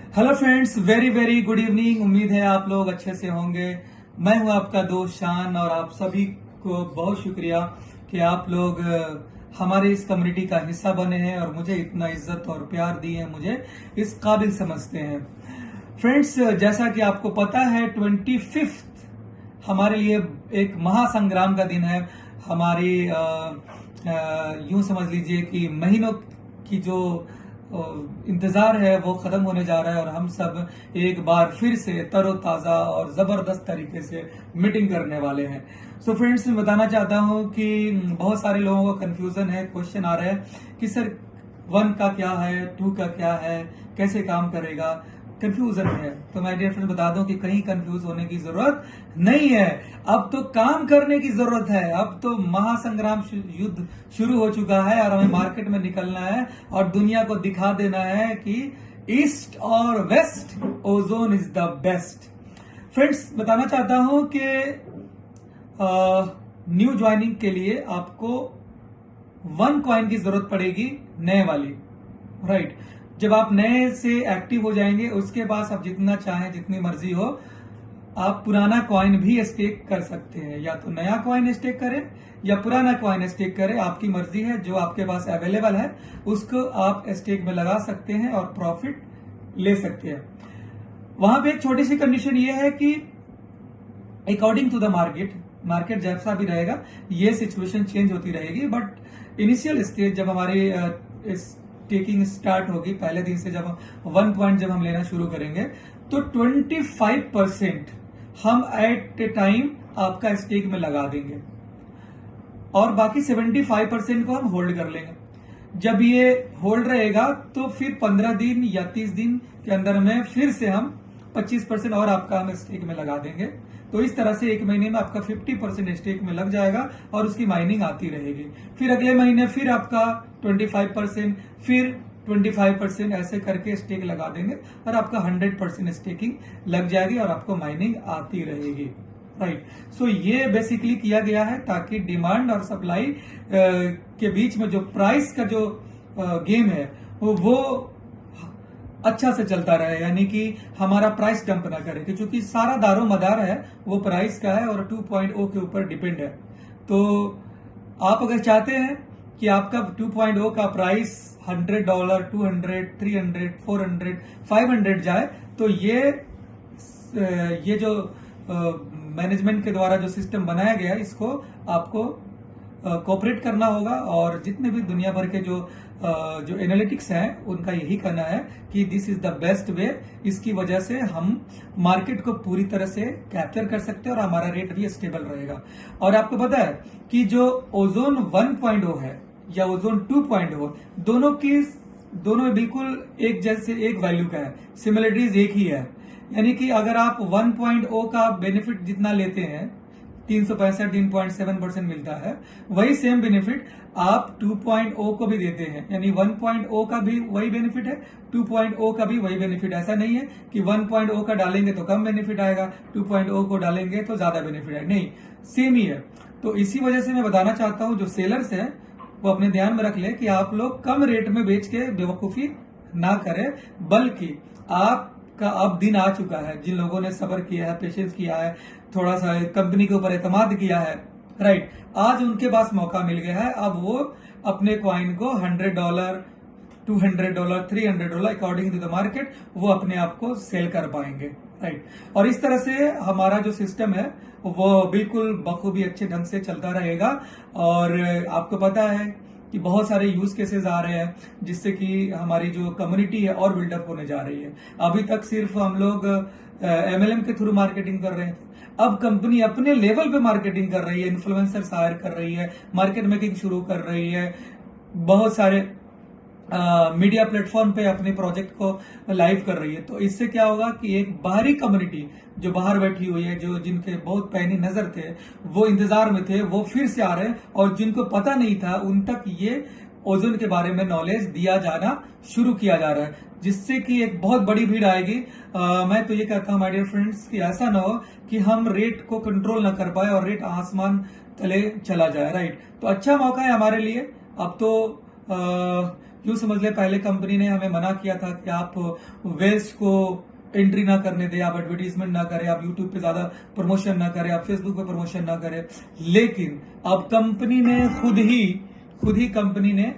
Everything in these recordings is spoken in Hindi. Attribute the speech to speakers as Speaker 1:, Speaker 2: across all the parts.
Speaker 1: Hello friends, very very good evening. उम्मीद है आप लोग अच्छे से होंगे। मैं हूं आपका दोस्त शान और आप सभी को बहुत शुक्रिया कि आप लोग हमारे इस कम्युनिटी का हिस्सा बने हैं और मुझे इतना इज्जत और प्यार दिए हैं, मुझे इस काबिल समझते हैं। फ्रेंड्स, जैसा कि आपको पता है 25 हमारे लिए एक महासंग्राम का दिन है। हमारी यूं समझ लीजिए कि महीनों की जो इंतजार है वो खत्म होने जा रहा है और हम सब एक बार फिर से तरोताजा और जबरदस्त तरीके से मीटिंग करने वाले हैं। सो फ्रेंड्स, मैं बताना चाहता हूं कि बहुत सारे लोगों को कंफ्यूजन है, क्वेश्चन आ रहे हैं कि सर 1 का क्या है, 2 का क्या है, कैसे काम करेगा, कंफ्यूजन है। तो मैं डियर फ्रेंड बता दूं कि कहीं कंफ्यूज होने की जरूरत नहीं है। अब तो काम करने की जरूरत है। अब तो महासंग्राम युद्ध शुरू हो चुका है और हमें मार्केट में निकलना है और दुनिया को दिखा देना है कि ईस्ट और west ozone is the best. Friends, बताना चाहता हूं कि न्यू ज्वाइनिंग के लिए आपको 1 कॉइन की जरूरत पड़ेगी, नए वाली, राइट। जब आप नए से एक्टिव हो जाएंगे उसके बाद आप जितना चाहें, जितनी मर्जी हो, आप पुराना कॉइन भी स्टेक कर सकते हैं। या तो नया कॉइन स्टेक करें या पुराना कॉइन स्टेक करें, आपकी मर्जी है। जो आपके पास अवेलेबल है उसको आप स्टेक में लगा सकते हैं और प्रॉफिट ले सकते हैं। वहां पे एक छोटी सी कंडीशन ये है कि अकॉर्डिंग टू द मार्केट जैसा भी रहेगा ये सिचुएशन चेंज होती रहेगी, बट इनिशियल स्टेज जब हमारी स्टेकिंग स्टार्ट होगी, पहले दिन से जब 1 पॉइंट जब हम लेना शुरू करेंगे तो 25% हम एट ए टाइम आपका स्टेक में लगा देंगे और बाकी 75% को हम होल्ड कर लेंगे। जब ये होल्ड रहेगा तो फिर 15 दिन या 30 दिन के अंदर में फिर से हम 25% और आपका हम स्टेक में लगा देंगे। तो इस तरह से 1 महीने में आपका 50% स्टेक में लग जाएगा और उसकी माइनिंग आती रहेगी। फिर अगले महीने फिर आपका 25%, फिर 25%, ऐसे करके स्टेक लगा देंगे और आपका 100% स्टेकिंग लग जाएगी और आपको माइनिंग आती रहेगी, राइट। सो ये बेसिकली किया गया है ताकि डिमांड और सप्लाई के बीच में जो प्राइस का जो गेम है वो अच्छा से चलता रहे, यानी कि हमारा प्राइस डंप ना करे, क्योंकि सारा दारो मदार है वो प्राइस का है और 2.0 के ऊपर डिपेंड है। तो आप अगर चाहते हैं कि आपका 2.0 का प्राइस $100, 200, 300, 400, 500 जाए, तो ये जो मैनेजमेंट के द्वारा जो सिस्टम बनाया गया है इसको आपको कोऑपरेट करना होगा। और जितने भी दुनिया भर के जो एनालिटिक्स हैं उनका यही कहना है कि this is the best way. इसकी वजह से हम मार्केट को पूरी तरह से कैप्चर कर सकते हैं और हमारा रेट भी स्टेबल रहेगा। और आपको पता है कि जो ओजोन 1.0 है या ओजोन 2.0, दोनों बिल्कुल एक जैसे एक वैल्यू का है, सिमिलरिटीज एक ही है। यानी कि अगर आप 1.0 का बेनिफिट जितना लेते हैं, 365.7% मिलता है, वही सेम बेनिफिट आप 2.0 को भी देते हैं। यानी 1.0 का भी वही बेनिफिट है, 2.0 का भी वही बेनिफिट। ऐसा नहीं है कि 1.0 का डालेंगे तो कम बेनिफिट आएगा, 2.0 को डालेंगे तो ज्यादा बेनिफिट आएगा, नहीं, सेम ही है। तो इसी वजह से मैं बताना चाहता हूं जो सेलर्स हैं वो अपने ध्यान में रख ले कि आप लोग कम रेट में बेच के बेवकूफी ना करें, बल्कि आपका अब दिन आ चुका है। जिन लोगों ने सब्र किया है, पेशेंस किया है, थोड़ा सा कंपनी के ऊपर एतमाद किया है, राइट, आज उनके पास मौका मिल गया है। अब वो अपने कॉइन को $100, $200, $300 अकॉर्डिंग टू द मार्केट वो अपने आप को सेल कर पाएंगे, राइट। और इस तरह से हमारा जो सिस्टम है वो बिल्कुल बखूबी अच्छे ढंग से चलता रहेगा। और आपको पता है कि बहुत सारे यूज केसेस आ रहे हैं जिससे कि हमारी जो कम्युनिटी है और बिल्डअप होने जा रही है। अभी तक सिर्फ हम लोग MLM के थ्रू मार्केटिंग कर रहे हैं, अब कंपनी अपने लेवल पे मार्केटिंग कर रही है, इन्फ्लुएंसर्स हायर कर रही है, मार्केट मेकिंग शुरू कर रही है, बहुत सारे मीडिया प्लेटफॉर्म पे अपने प्रोजेक्ट को लाइव कर रही है। तो इससे क्या होगा कि एक बाहरी कम्युनिटी जो बाहर बैठी हुई है, जो जिनके बहुत पैनी नजर थे, वो इंतजार में थे, वो फिर से आ रहे हैं, और जिनको पता नहीं था उन तक ये ओजोन के बारे में नॉलेज दिया जाना शुरू किया जा रहा है, जिससे कि एक बहुत बड़ी भीड़ आएगी। मैं तो ये कहता हूँ माय डियर फ्रेंड्स कि ऐसा ना हो कि हम रेट को कंट्रोल ना कर पाए और रेट आसमान तले चला जाए, राइट। तो अच्छा मौका है हमारे लिए। अब तो यूं समझ ले पहले कंपनी ने हमें मना किया था कि आप वेल्स को एंट्री ना करने दें, आप एडवर्टीजमेंट ना करें, आप यूट्यूब पे ज्यादा प्रमोशन ना करें, आप फेसबुक पे प्रमोशन ना करें। लेकिन अब कंपनी ने खुद ही कंपनी ने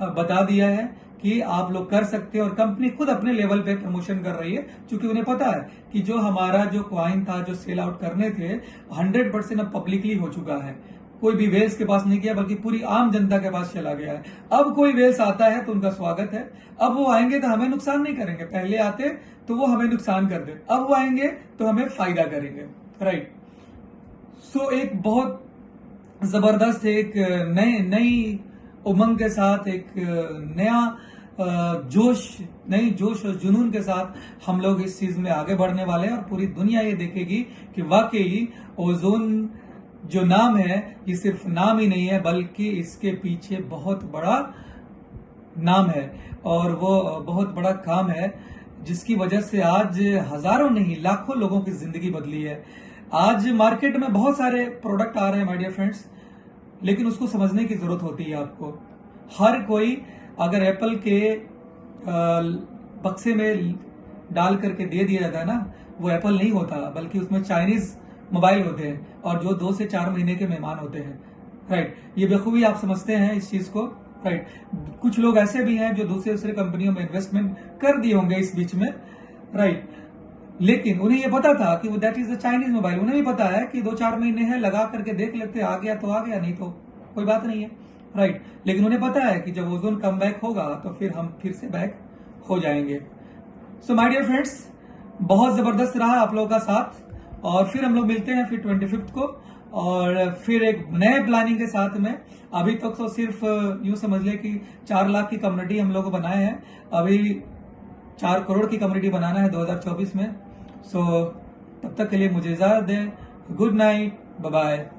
Speaker 1: बता दिया है कि आप लोग कर सकते हैं, और कंपनी खुद अपने लेवल पे प्रमोशन कर रही है, क्योंकि उन्हें पता है कि जो हमारा जो कॉइन था, जो सेल आउट करने थे, 100% अब पब्लिकली हो चुका है। कोई भी वेल्स के पास नहीं गया, बल्कि पूरी आम जनता के पास चला गया है। अब कोई वेल्स आता है तो उनका स्वागत है। अब वो आएंगे तो हमें नुकसान नहीं करेंगे, पहले आते तो वो हमें नुकसान कर दे, अब वो आएंगे तो हमें फायदा करेंगे, राइट। सो एक बहुत जबरदस्त एक नई उमंग के साथ, एक नया नई जोश और जुनून के साथ हम लोग इस चीज में आगे बढ़ने वाले हैं, और पूरी दुनिया ये देखेगी कि वाकई ओजोन जो नाम है ये सिर्फ नाम ही नहीं है, बल्कि इसके पीछे बहुत बड़ा नाम है, और वो बहुत बड़ा काम है, जिसकी वजह से आज हजारों नहीं लाखों लोगों की जिंदगी बदली है। आज मार्केट में बहुत सारे प्रोडक्ट आ रहे हैं माय डियर फ्रेंड्स, लेकिन उसको समझने की जरूरत होती है आपको। हर कोई अगर एप्पल के बक्से में डाल करके दे दिया जाता है ना, वो एप्पल नहीं होता, बल्कि उसमें चाइनीज मोबाइल होते हैं, और जो 2 से 4 महीने के मेहमान होते हैं, राइट। ये बखूबी आप समझते हैं इस चीज को, राइट। कुछ लोग ऐसे भी हैं जो दूसरे कंपनियों में इन्वेस्टमेंट कर दिए होंगे इस बीच में, राइट, लेकिन उन्हें ये पता था कि वो that is a Chinese mobile. उन्हें भी पता है कि 2-4 महीने है, लगा करके देख लेते, आ गया तो आ गया, नहीं तो कोई बात नहीं है, राइट। लेकिन उन्हें पता है कि जब ओजोन कम बैक होगा तो फिर हम फिर से बैक हो जाएंगे। सो माय डियर फ्रेंड्स, बहुत जबरदस्त रहा आप लोगों का साथ, और फिर हम लोग मिलते हैं फिर 25 को, और फिर एक नए प्लानिंग के साथ में। अभी तक तो सिर्फ यूं समझ ले कि 4 लाख की कम्युनिटी हम लोग बनाए हैं, अभी 4 करोड़ की कम्युनिटी बनाना है 2024 में। सो तब तक के लिए मुझे इजाजत दें। Good night, bye bye.